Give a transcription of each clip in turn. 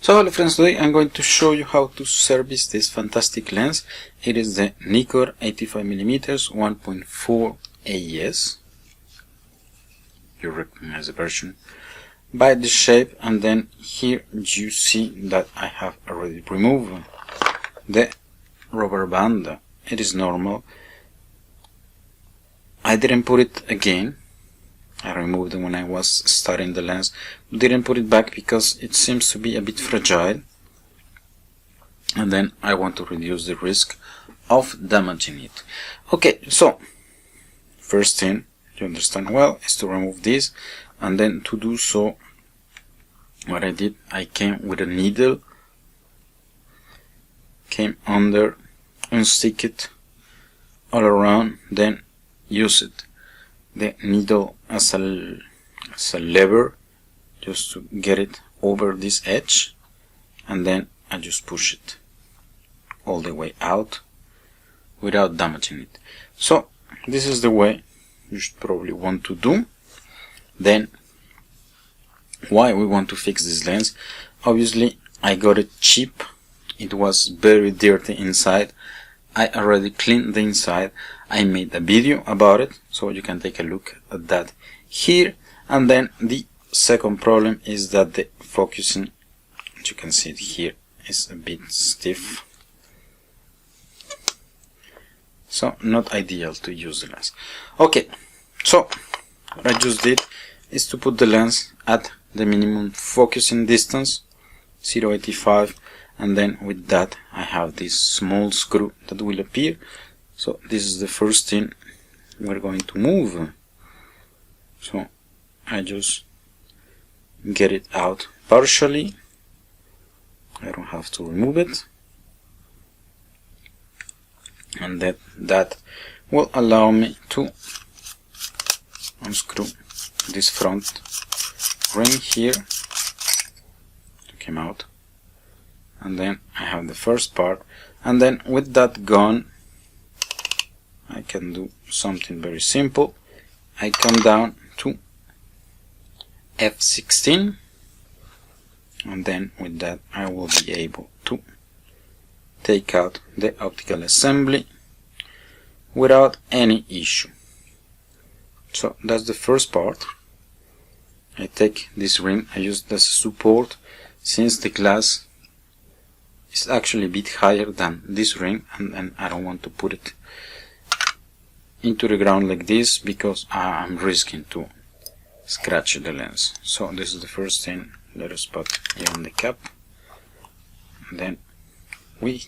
So hello friends, today I'm going to show you how to service this fantastic lens. It is the Nikkor 85mm 1.4 AES. You recognize the version by the shape, and then here you see that I have already removed the rubber band. It is normal. I didn't put it again. I removed it when I was starting the lens. Didn't put it back because it seems to be a bit fragile, and then I want to reduce the risk of damaging it. Okay, so first thing you understand well is to remove this, and then to do so, what I did, I came with a needle, came under, unstick it all around, then use it, the needle as a lever, just to get it over this edge, and then I just push it all the way out without damaging it. So this is the way you should probably want to do. Then why we want to fix this lens? Obviously I got it cheap. It was very dirty inside. I already cleaned the inside. I made a video about it, so you can take a look at that here. And then the second problem is that the focusing, as you can see it here, is a bit stiff, so not ideal to use the lens. Okay, so what I just did is to put the lens at the minimum focusing distance, 0.85, and then with that I have this small screw that will appear. So this is the first thing we're going to move. So I just get it out partially. I don't have to remove it, and that will allow me to unscrew this front ring here to come out, and then I have the first part, and then with that gone I can do something very simple. I come down to F16, and then with that I will be able to take out the optical assembly without any issue. So that's the first part. I take this ring, I use it as a support, since the glass is actually a bit higher than this ring, and I don't want to put it into the ground like this because I'm risking to scratch the lens. So this is the first thing. Let us put it on the cap, and then we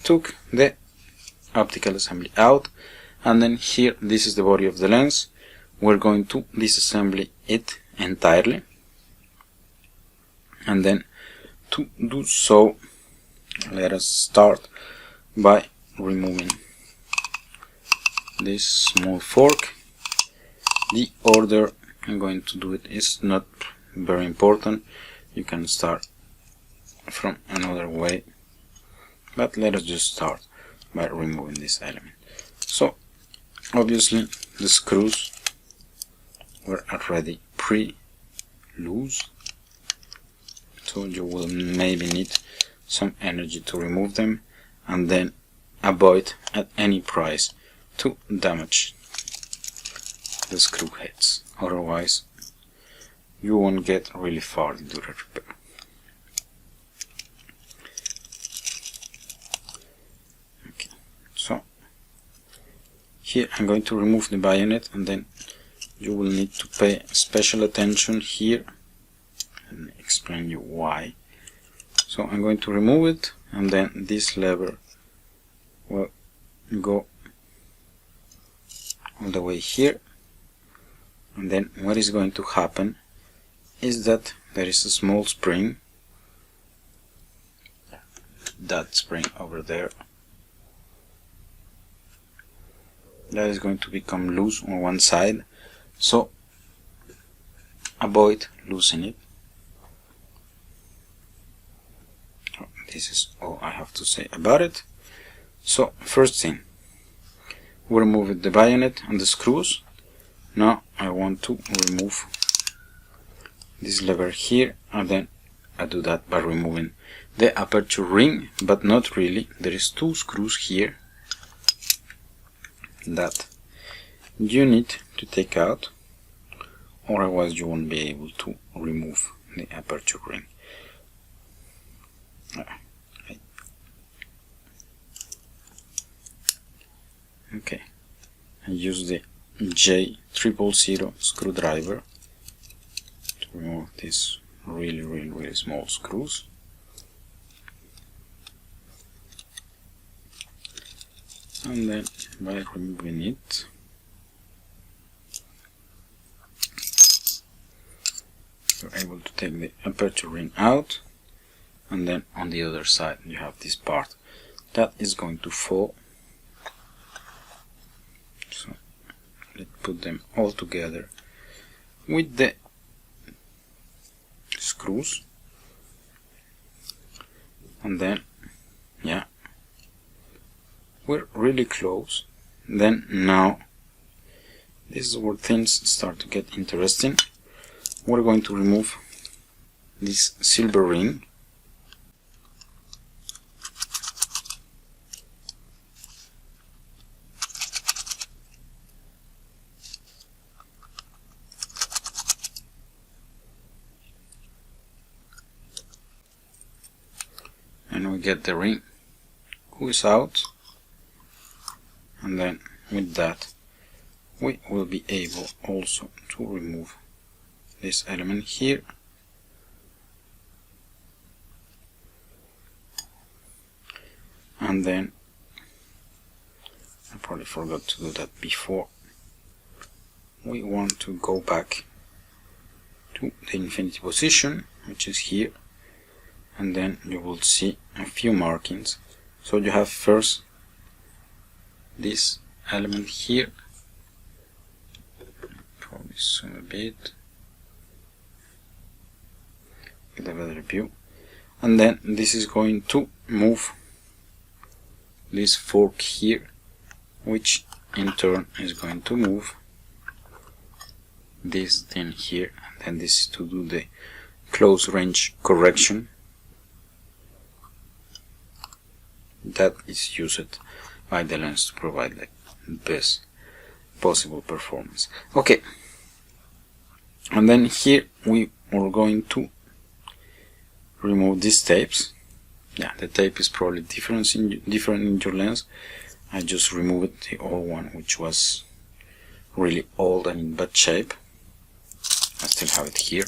took the optical assembly out, and then here, this is the body of the lens. We're going to disassemble it entirely, and then to do so, let us start by removing this small fork. The order I'm going to do it is not very important. You can start from another way, but let us just start by removing this element. So obviously the screws were already pre-loose, so you will maybe need some energy to remove them, and then avoid at any price to damage the screw heads, otherwise you won't get really far into the repair. Okay, so here I'm going to remove the bayonet, and then you will need to pay special attention here and explain you why. So I'm going to remove it, and then this lever will go all the way here, and then what is going to happen is that there is a small spring, that spring over there, that is going to become loose on one side, so avoid losing it. This is all I have to say about it. So first thing, we remove the bayonet and the screws. Now I want to remove this lever here, and then I do that by removing the aperture ring, but not really. There is 2 screws here that you need to take out, otherwise you won't be able to remove the aperture ring. Okay, I use the J000 screwdriver to remove these really small screws. And then by removing it, you're able to take the aperture ring out, and then on the other side you have this part that is going to fall. So let's put them all together with the screws, and then yeah, we're really close. Then now this is where things start to get interesting. We're going to remove this silver ring. And we get the ring squeeze out, and then with that we will be able also to remove this element here, and then I probably forgot to do that before. We want to go back to the infinity position, which is here, and then you will see a few markings. So you have first this element here, probably zoom a bit, get a better view, and then this is going to move this fork here, which in turn is going to move this thing here, and then this is to do the close range correction that is used by the lens to provide like the best possible performance. Okay, and then here we are going to remove these tapes. Yeah, the tape is probably different in your lens. I just removed the old one, which was really old and in bad shape. I still have it here,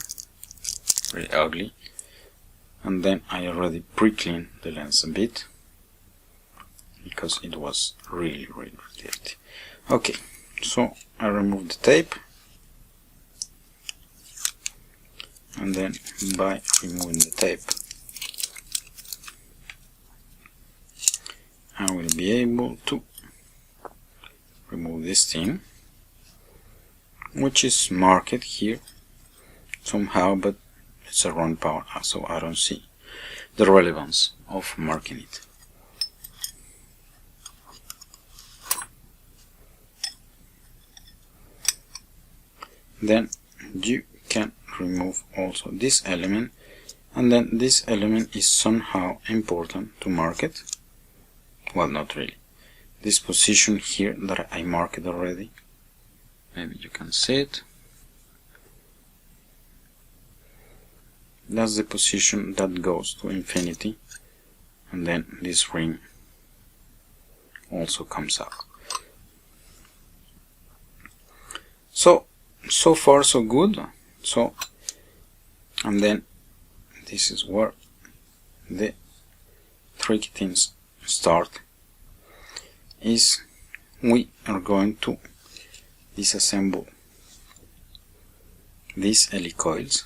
really ugly. And then I already pre-cleaned the lens a bit, because it was really dirty. Okay, so I removed the tape, and then by removing the tape I will be able to remove this thing, which is marked here somehow, but it's a wrong part, so I don't see the relevance of marking it. Then you can remove also this element, and then this element is somehow important to mark it. Well, not really. This position here that I marked already, maybe you can see it. That's the position that goes to infinity, and then this ring also comes out. So far so good. So, and then this is where the tricky things start, is we are going to disassemble these helicoids.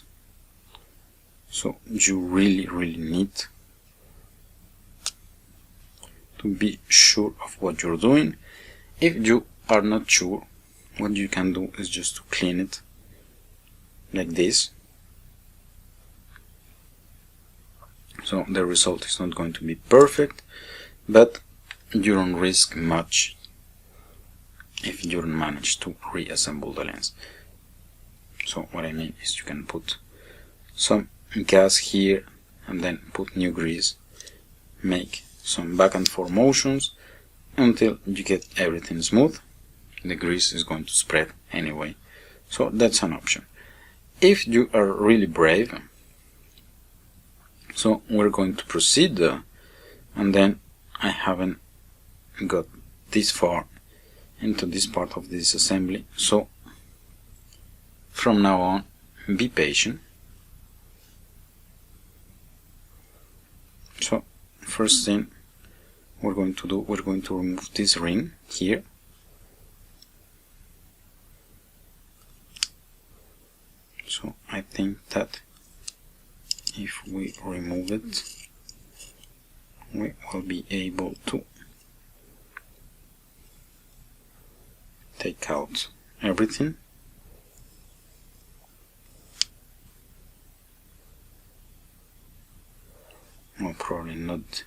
So you really need to be sure of what you're doing. If you are not sure, what you can do is just to clean it like this. So the result is not going to be perfect, but you don't risk much if you don't manage to reassemble the lens. So what I mean is you can put some gas here and then put new grease, make some back and forth motions until you get everything smooth. The grease is going to spread anyway, so that's an option. If you are really brave, so we're going to proceed, and then I haven't got this far into this part of the disassembly, so from now on be patient. So first thing we're going to do, we're going to remove this ring here. So I think that if we remove it, we will be able to take out everything. Well, probably not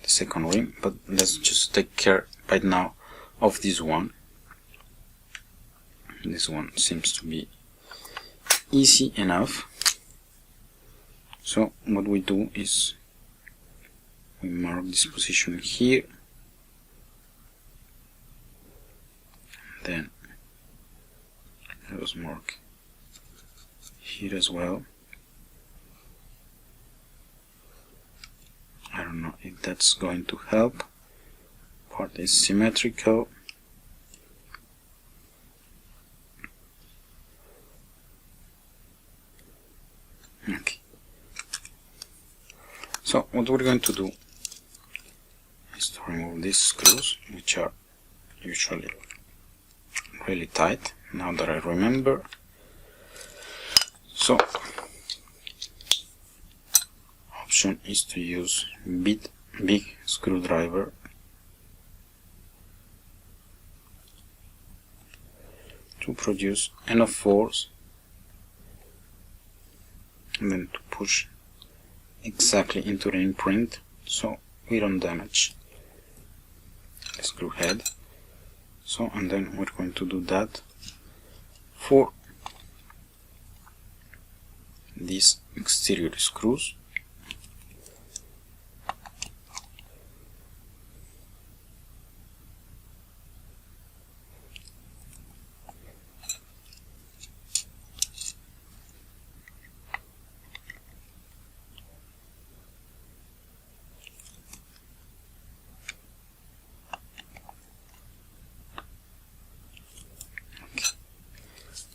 the second ring, but let's just take care right now of this one. This one seems to be easy enough. So what we do is we mark this position here, then let us mark here as well. I don't know if that's going to help. Part is symmetrical. Okay. So what we're going to do is to remove these screws, which are usually really tight, now that I remember. So option is to use big screwdriver to produce enough force and then to push exactly into the imprint so we don't damage the screw head. So, and then we're going to do that for these exterior screws.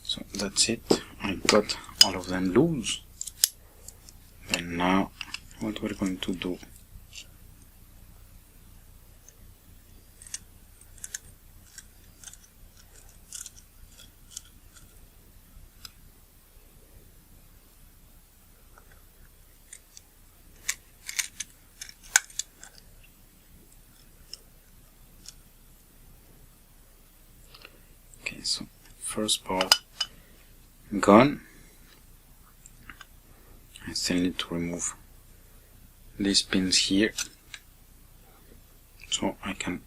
So that's it, I got all of them loose. And now what we're going to do, okay, so first part gone. I still need to remove these pins here so I can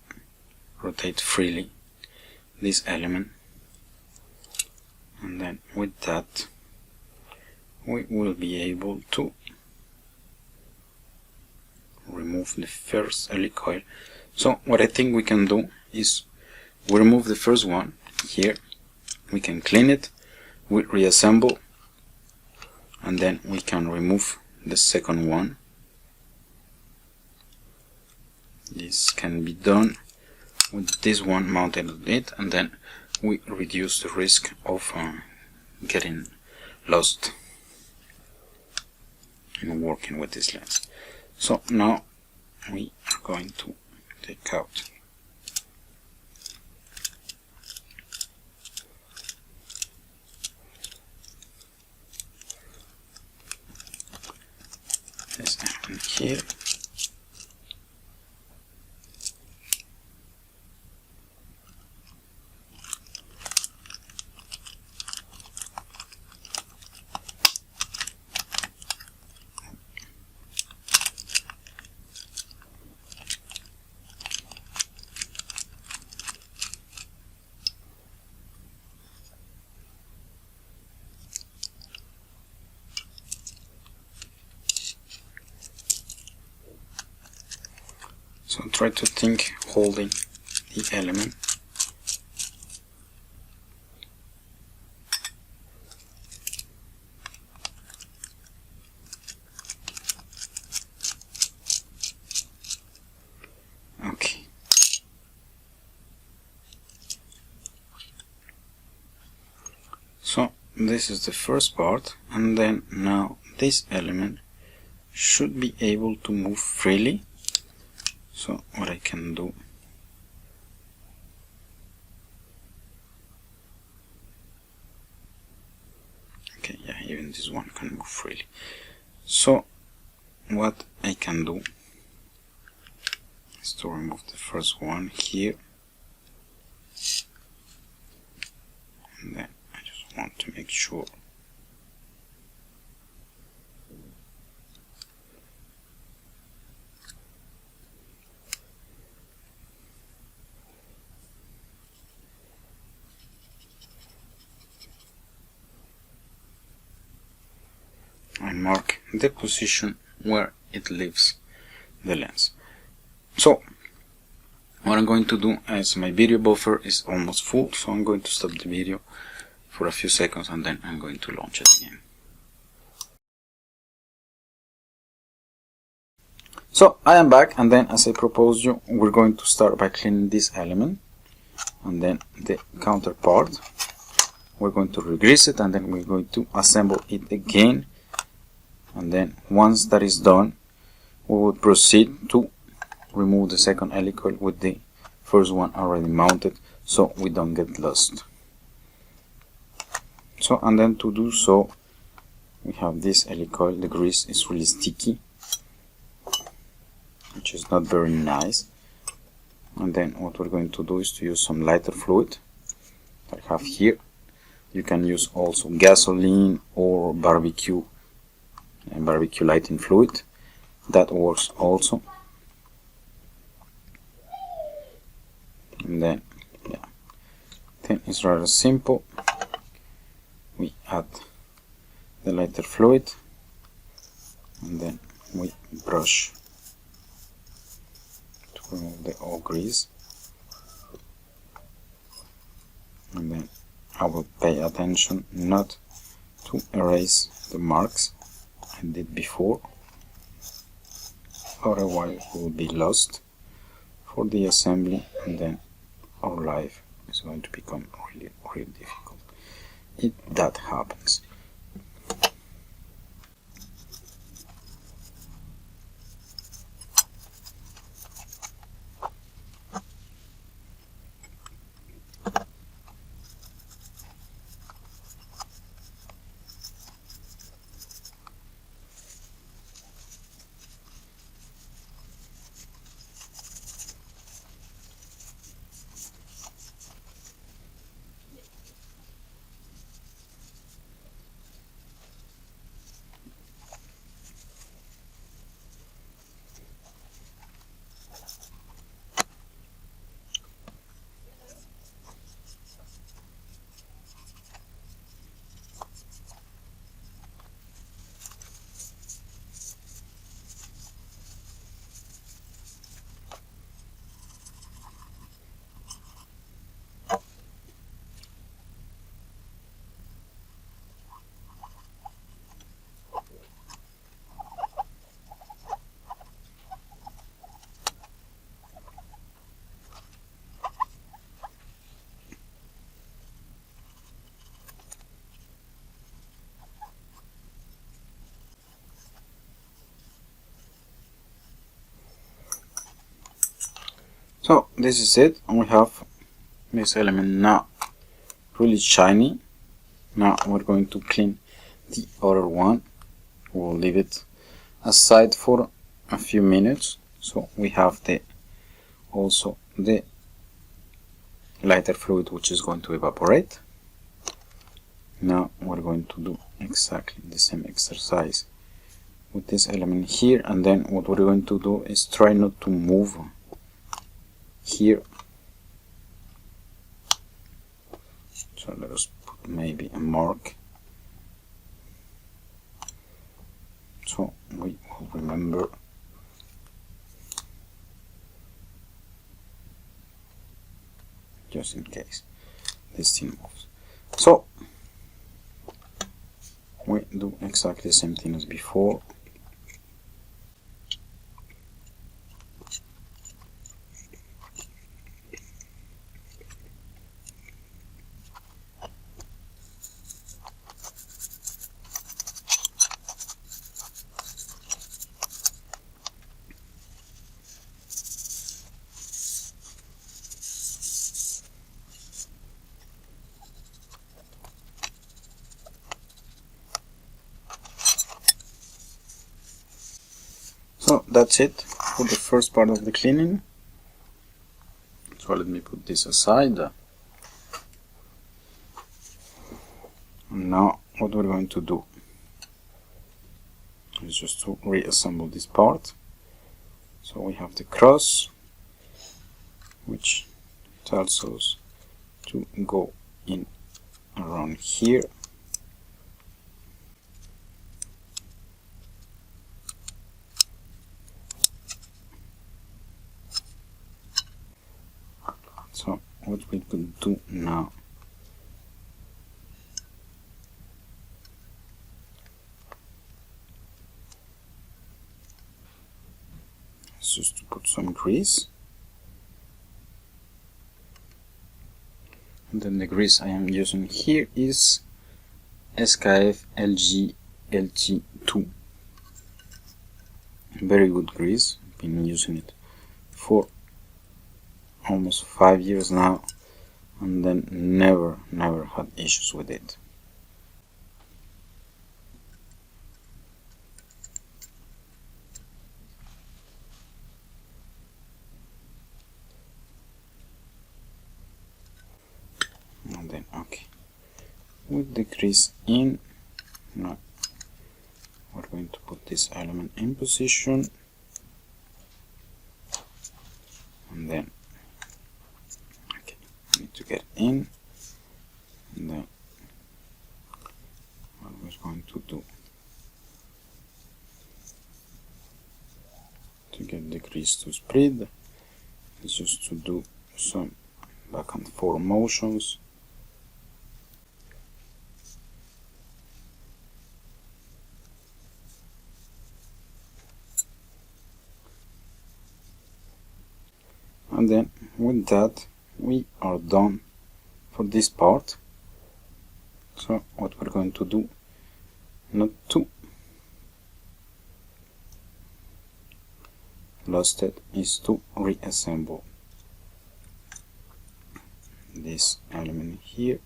rotate freely this element, and then with that we will be able to remove the first helicoid. So what I think we can do is we remove the first one here, we can clean it, we reassemble, and then we can remove the second one. This can be done with this one mounted on it, and then we reduce the risk of getting lost in working with this lens. So now we are going to take out this element here. So try to think holding the element. Okay. So this is the first part, and then now this element should be able to move freely. So what I can do, okay, yeah, even this one can move freely. So what I can do is to remove the first one here, and then I just want to make sure I mark the position where it leaves the lens. So what I'm going to do is my video buffer is almost full, so I'm going to stop the video for a few seconds and then I'm going to launch it again. So I am back, and then as I proposed you, we're going to start by cleaning this element and then the counterpart. We're going to regrease it and then we're going to assemble it again, and then once that is done we will proceed to remove the second helicoid with the first one already mounted, so we don't get lost. So, and then to do so, we have this helicoid. The grease is really sticky, which is not very nice. And then what we're going to do is to use some lighter fluid that I have here. You can use also gasoline or barbecue lighting fluid. That works also. And then, yeah, then it's rather simple. We add the lighter fluid and then we brush to remove the oil grease, and then I will pay attention not to erase the marks I did before, otherwise we will be lost for the assembly, and then our life is going to become really difficult if that happens. So this is it, and we have this element now really shiny. Now we're going to clean the other one. We'll leave it aside for a few minutes, so we have also the lighter fluid which is going to evaporate. Now we're going to do exactly the same exercise with this element here, and then what we're going to do is try not to move here. So let us put maybe a mark, so we will remember just in case this thing moves. So we do exactly the same thing as before. So that's it for the first part of the cleaning. So let me put this aside. And now what we're going to do is just to reassemble this part. So we have the cross, which tells us to go in around here. So what we could do now is just to put some grease, and then the grease I am using here is SKF LG LT2. Very good grease. I've been using it for almost 5 years now, and then never had issues with it. And then okay, with the grease in, now we're going to put this element in position, and then okay, I need to get in, and then what we're going to do to get the grease to spread is just to do some back and forth motions. And then with that we are done for this part. So what we're going to do, not to lost it, is to reassemble this element here.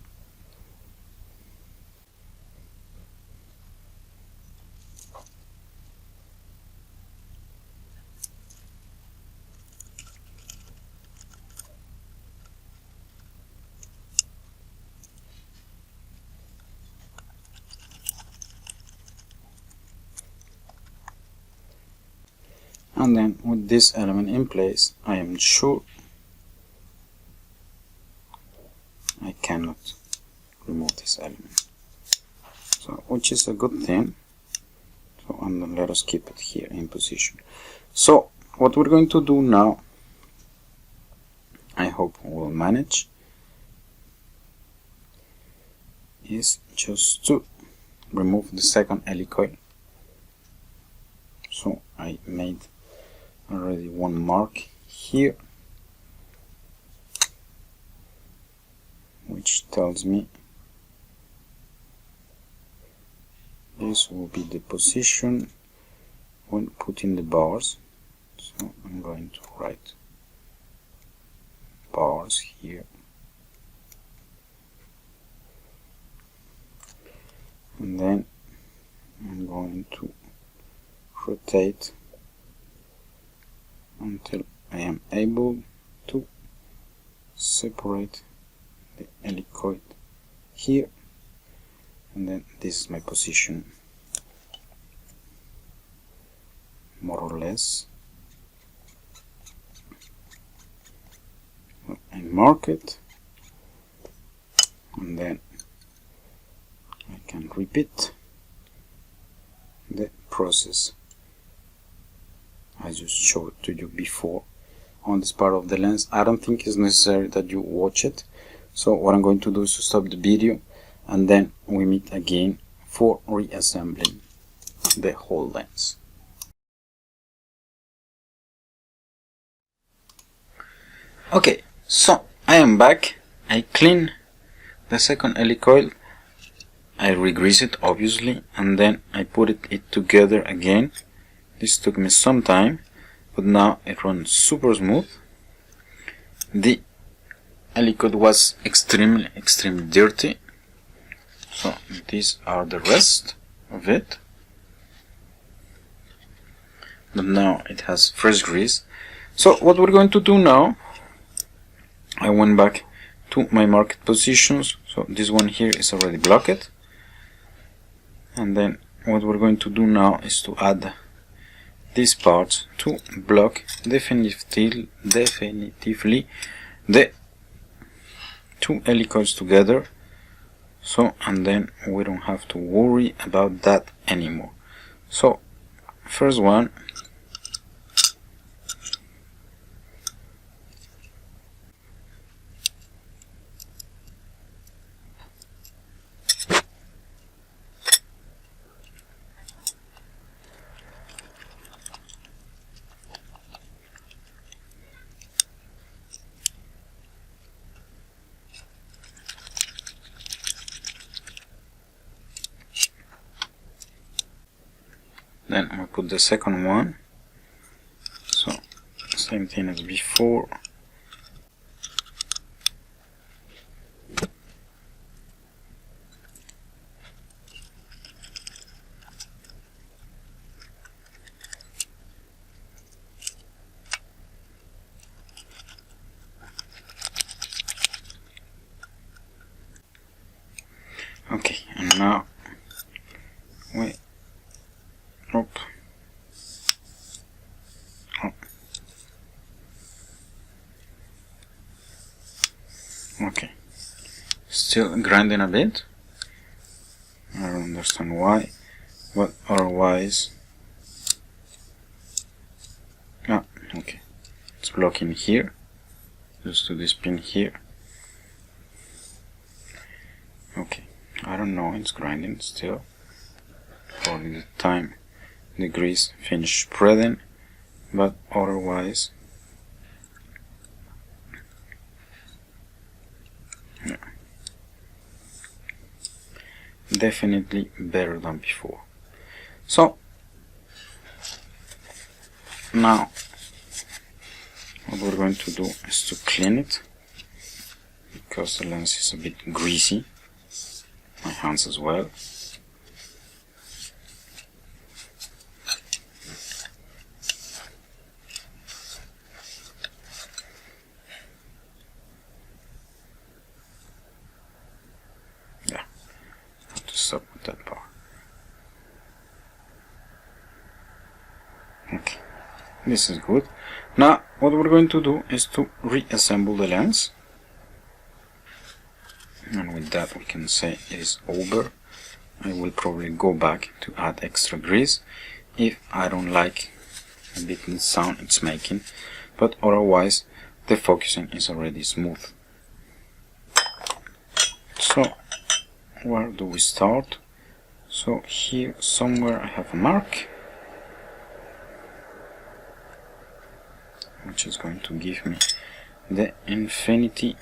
And then with this element in place, I am sure I cannot remove this element. So, which is a good thing. So, and then let us keep it here in position. So, what we're going to do now, I hope we'll manage, is just to remove the second helicoid. So, I made already one mark here, which tells me this will be the position when putting the bars. So I'm going to write bars here, and then I'm going to rotate until I am able to separate the helicoid here, and then this is my position, more or less. I mark it, and then I can repeat the process I just showed to you before, on this part of the lens. I don't think it's necessary that you watch it. So what I'm going to do is to stop the video, and then we meet again for reassembling the whole lens. Okay, so I am back. I clean the second helicoid, I re-grease it obviously, and then I put it together again. This took me some time, but now it runs super smooth. The helicoid was extremely dirty, so these are the rest of it, but now it has fresh grease. So what we're going to do now, I went back to my marked positions, so this one here is already blocked, and then what we're going to do now is to add these parts to block definitively the two helicoids together. So, and then we don't have to worry about that anymore. So first one, then we put the second one, so same thing as before. Okay, and now we oh. Okay, still grinding a bit. I don't understand why, but otherwise, okay, it's blocking here, just to this pin here. Okay, I don't know, it's grinding still. Probably the time the grease finished spreading, but otherwise, yeah, definitely better than before. So now what we're going to do is to clean it, because the lens is a bit greasy, my hands as well. Stop with that part. Okay, this is good. Now what we're going to do is to reassemble the lens, and with that we can say it is over. I will probably go back to add extra grease if I don't like a bit the sound it's making, but otherwise the focusing is already smooth. So where do we start? So here somewhere I have a mark, which is going to give me the infinity .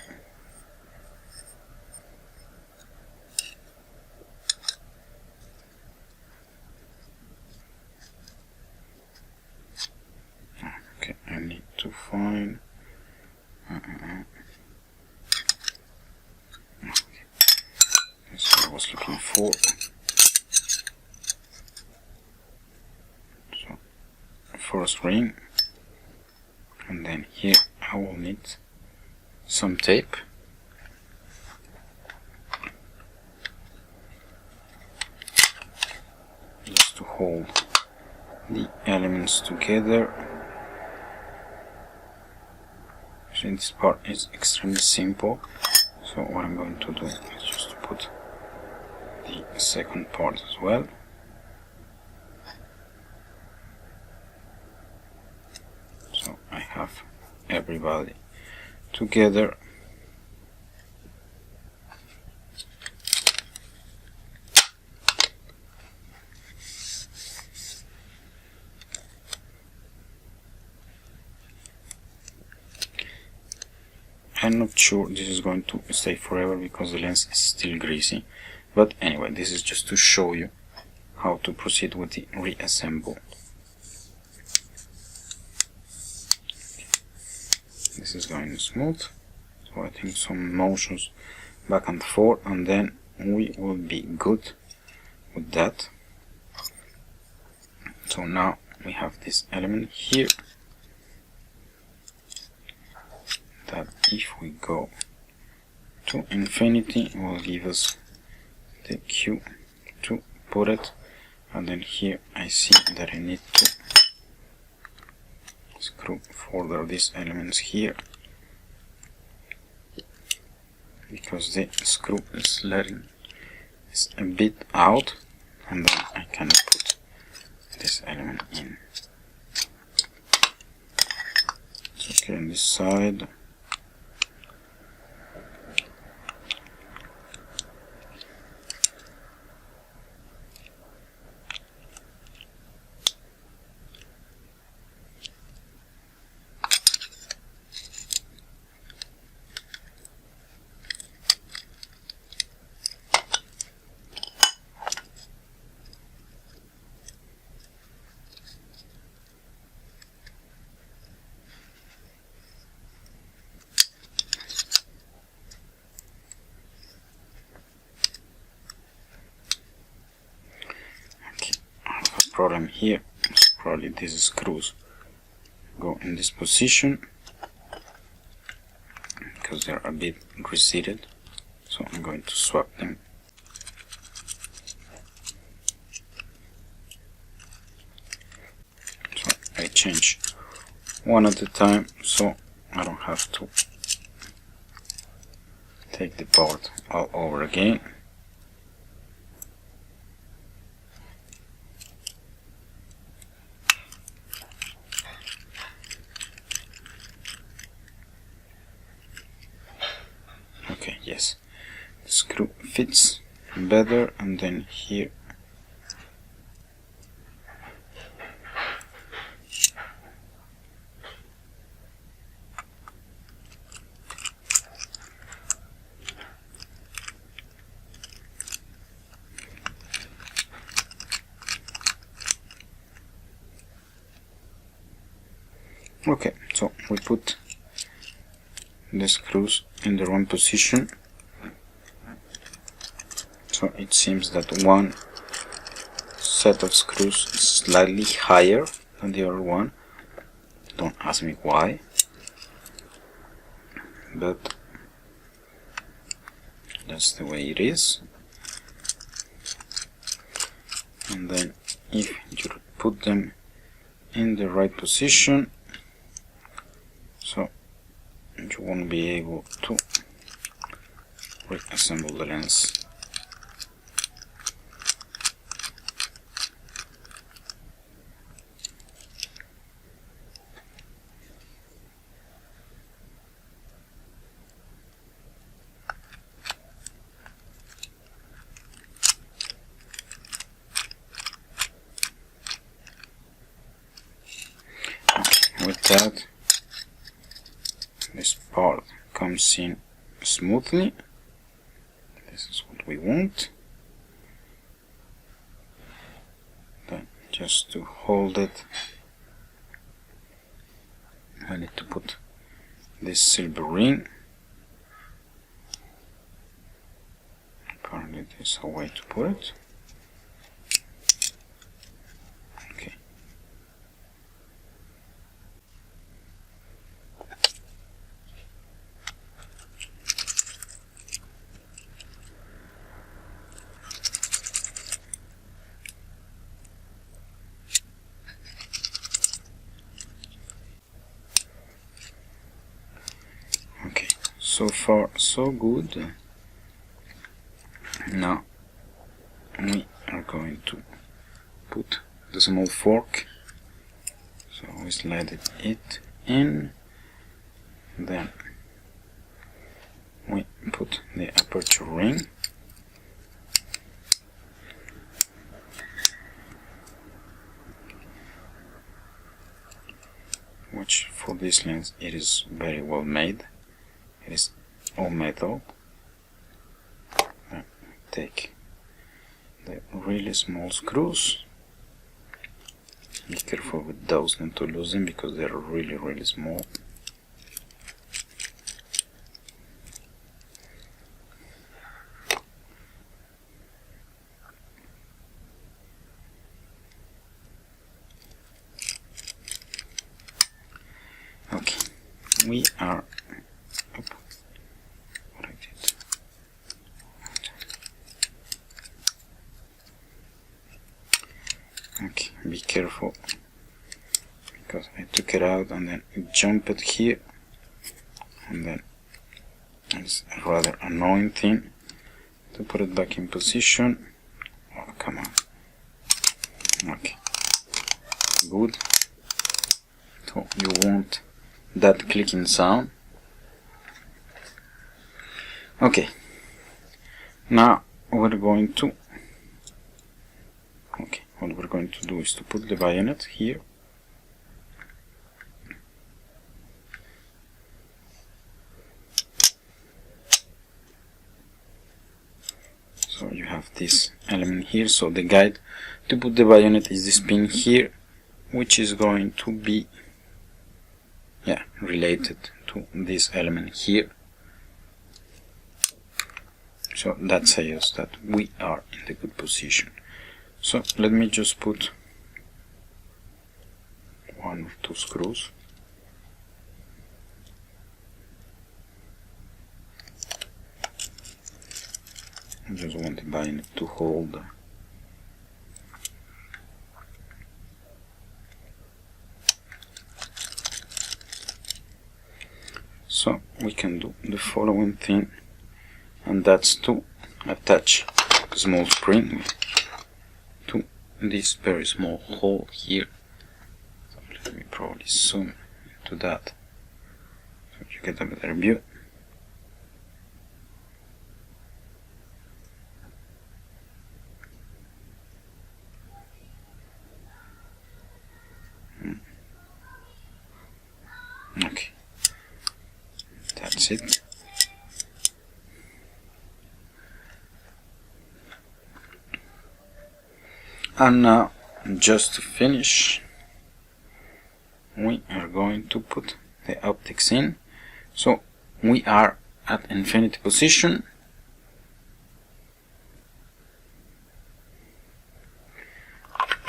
Okay, I need to find that's what I was looking for. So first ring, and then here I will need some tape. Just to hold the elements together. So this part is extremely simple. So what I'm going to do is just to put the second part as well. So I have everybody together. I'm not sure this is going to stay forever because the lens is still greasy, but anyway, this is just to show you how to proceed with the reassemble. This is going smooth, so I think some motions back and forth, and then we will be good with that. So now we have this element here that if we go to infinity will give us the Q to put it, and then here I see that I need to screw further these elements here because the screw is letting is a bit out, and then I can put this element in. Okay, on this side. Problem here is probably these screws go in this position because they're a bit receded, so I'm going to swap them. So I change one at a time so I don't have to take the part all over again. Okay, yes, the screw fits better, and then here okay, so we put the screws in the wrong position, so it seems that one set of screws is slightly higher than the other one. Don't ask me why, but that's the way it is. And then if you put them in the right position, so you won't be able to reassemble the lens. With that, this part comes in smoothly. This is what we want. Then just to hold it, I need to put this silver ring. Apparently there's a way to put it. Okay. So far so good. Now we are going to put the small fork, so we slide it in, Then we put the aperture ring. Which for this lens it is very well made. It is all metal. Then take the really small screws. Be careful with those not to lose them because they are really small. Okay, we are what I did. Okay, be careful because I took it out and then jump it here, and then it's a rather annoying thing to put it back in position. Oh, come on. Okay, good. So you want that clicking sound. Okay, now what we're going to do is to put the bayonet here. So you have this element here, so the guide to put the bayonet is this pin here, which is going to be related to this element here. So that says that we are in the good position. So let me just put 1 or 2 screws. I just want the bayonet to hold. So we can do the following thing, and that's to attach a small spring to this very small hole here. So let me probably zoom into that so you get a better view. Okay, that's it. And now, just to finish, we are going to put the optics in. So we are at infinity position.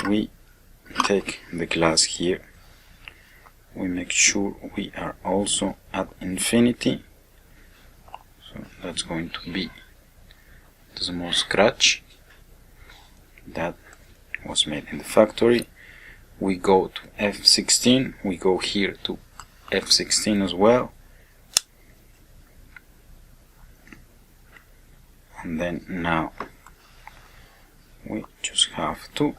We take the glass here. We make sure we are also at infinity. So that's going to be the small scratch that was made in the factory. We go to F16, we go here to F16 as well, and then now we just have to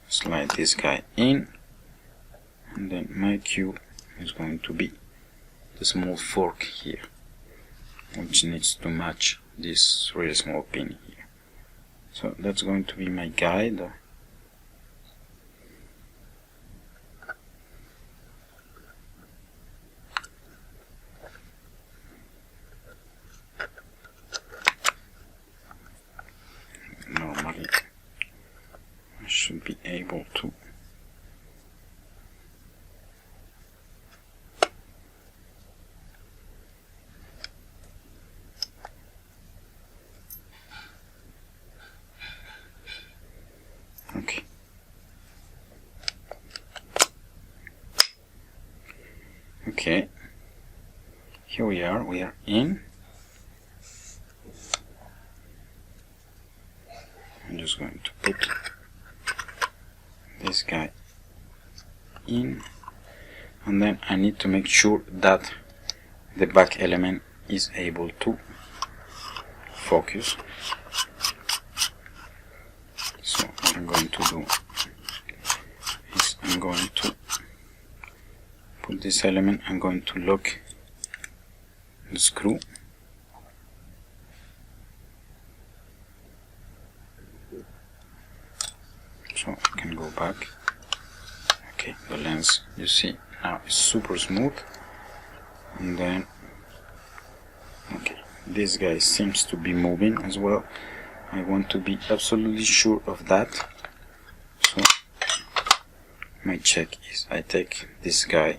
slide this guy in, and then my cue is going to be the small fork here, which needs to match this really small pin here. So that's going to be my guide. Normally I should be able to okay. Okay, here we are in. I'm just going to put this guy in, and then I need to make sure that the back element is able to focus. So what I'm going to do is I'm going to put this element, I'm going to lock the screw. So I can go back. Okay, the lens, you see, now is super smooth. And then, okay, this guy seems to be moving as well. I want to be absolutely sure of that. So my check is I take this guy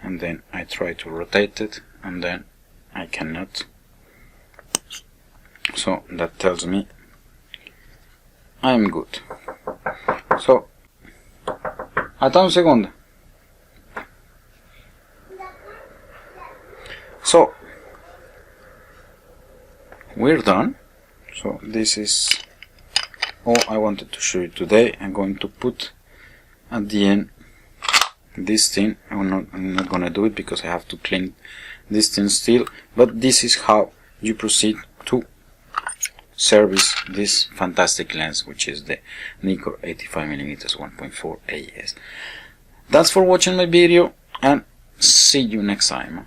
and then I try to rotate it, and then I cannot. So that tells me I'm good. So, aspetta un secondo. So, we're done. So this is all I wanted to show you today. I'm going to put at the end this thing. I'm not gonna do it because I have to clean this thing still, but this is how you proceed to service this fantastic lens, which is the Nikkor 85mm 1.4 AES. That's for watching my video, and see you next time.